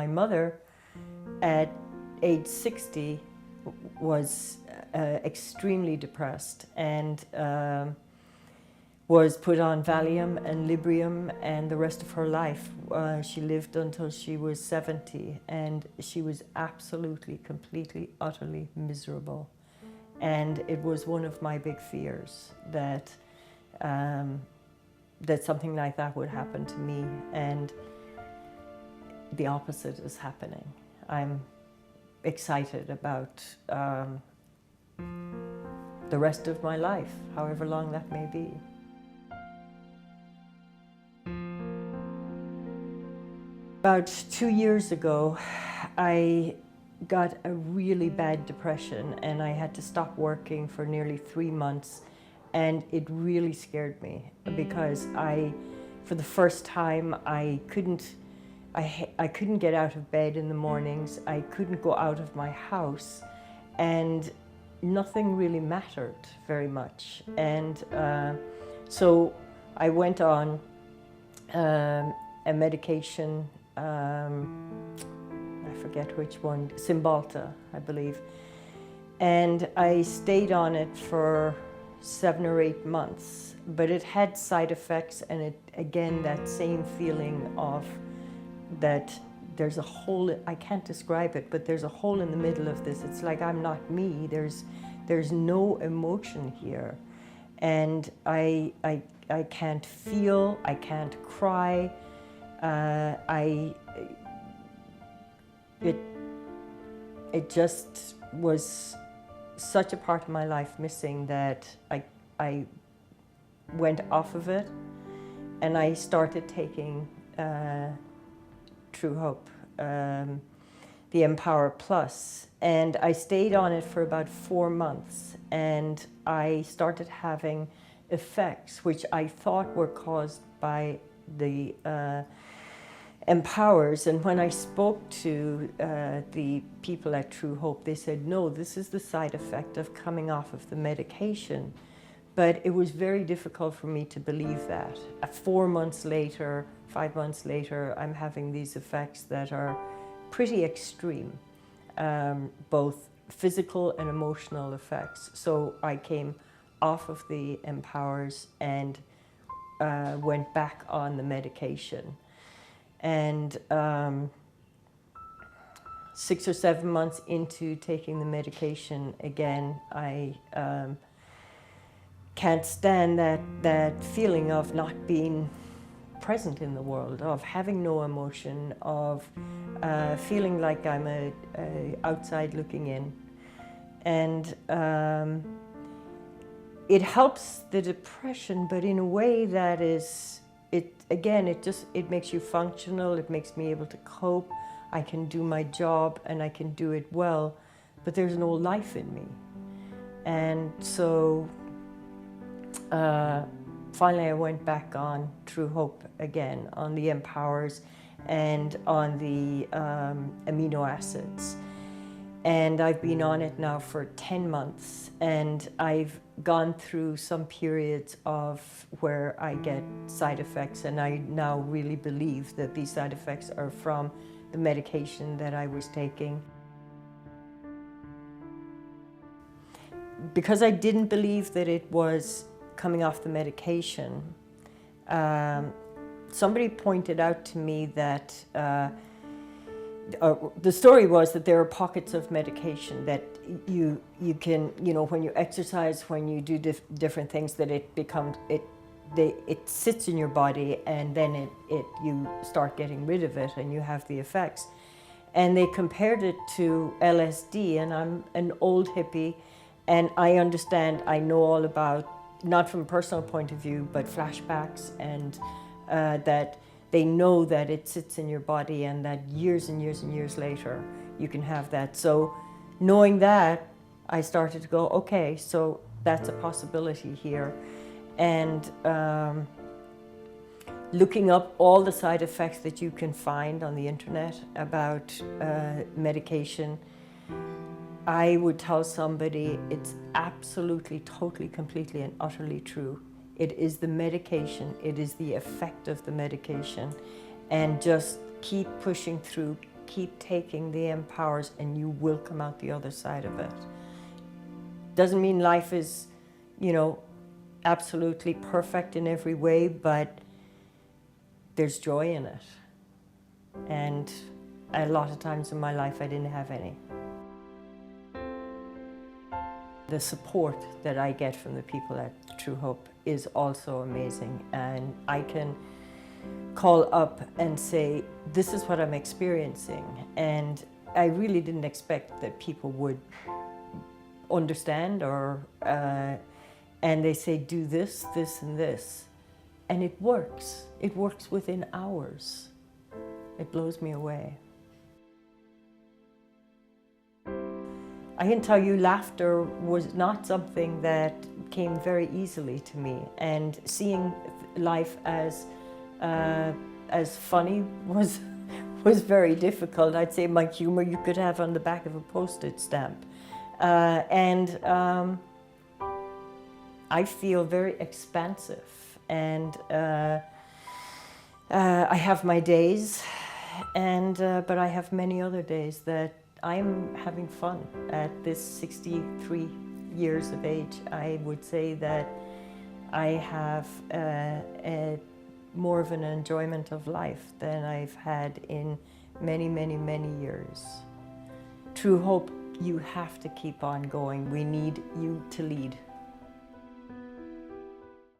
my mother at age 60 was extremely depressed and was put on Valium and Librium, and the rest of her life she lived until she was 70, and she was absolutely, completely, utterly miserable. And it was one of my big fears that that something like that would happen to me, and the opposite is happening. I'm excited about the rest of my life, however long that may be. About 2 years ago, I got a really bad depression and I had to stop working for nearly 3 months, and it really scared me because for the first time, I couldn't get out of bed in the mornings. I couldn't go out of my house, and nothing really mattered very much. And so I went on a medication, I forget which one, Cymbalta, I believe. And I stayed on it for 7 or 8 months, but it had side effects, and it, again, that same feeling of that there's a hole, I can't describe it, but there's a hole in the middle of this. It's like I'm not me, there's no emotion here. And I can't feel, I can't cry. It just was such a part of my life missing that I went off of it, and I started taking Truehope, the EMPowerplus, and I stayed on it for about 4 months, and I started having effects which I thought were caused by the Empowers. And when I spoke to the people at Truehope, they said, no, this is the side effect of coming off of the medication. But it was very difficult for me to believe that. 4 months later, 5 months later, I'm having these effects that are pretty extreme, both physical and emotional effects. So I came off of the Empowers and went back on the medication. And 6 or 7 months into taking the medication again, I can't stand that feeling of not being present in the world, of having no emotion, of feeling like I'm a outside looking in. And it helps the depression, but in a way that is, it makes you functional, it makes me able to cope, I can do my job and I can do it well, but there's no life in me. And so finally I went back on Truehope again, on the Empowers and on the amino acids. And I've been on it now for 10 months, and I've gone through some periods of where I get side effects, and I now really believe that these side effects are from the medication that I was taking. Because I didn't believe that it was coming off the medication, somebody pointed out to me that the story was that there are pockets of medication that you can, when you exercise, when you do different things, that it sits in your body, and then you start getting rid of it and you have the effects. And they compared it to LSD, and I'm an old hippie, and I understand, I know all about, not from a personal point of view, but flashbacks, and that they know that it sits in your body and that years and years and years later you can have that. So knowing that, I started to go, okay, so that's a possibility here. And looking up all the side effects that you can find on the internet about medication, I would tell somebody it's absolutely, totally, completely and utterly true. It is the medication, it is the effect of the medication, and just keep pushing through, keep taking the Empowers and you will come out the other side of it. Doesn't mean life is, you know, absolutely perfect in every way, but there's joy in it. And a lot of times in my life I didn't have any. The support that I get from the people at Truehope is also amazing, and I can call up and say, this is what I'm experiencing, and I really didn't expect that people would understand, or and they say, do this, this, and this, and it works. It works within hours. It blows me away. I can tell you, laughter was not something that came very easily to me, and seeing life as funny was very difficult. I'd say my humor you could have on the back of a Post-it stamp, and I feel very expansive, and I have my days, and but I have many other days that I'm having fun. At this 63 years of age, I would say that I have more of an enjoyment of life than I've had in many, many, many years. Truehope, you have to keep on going. We need you to lead.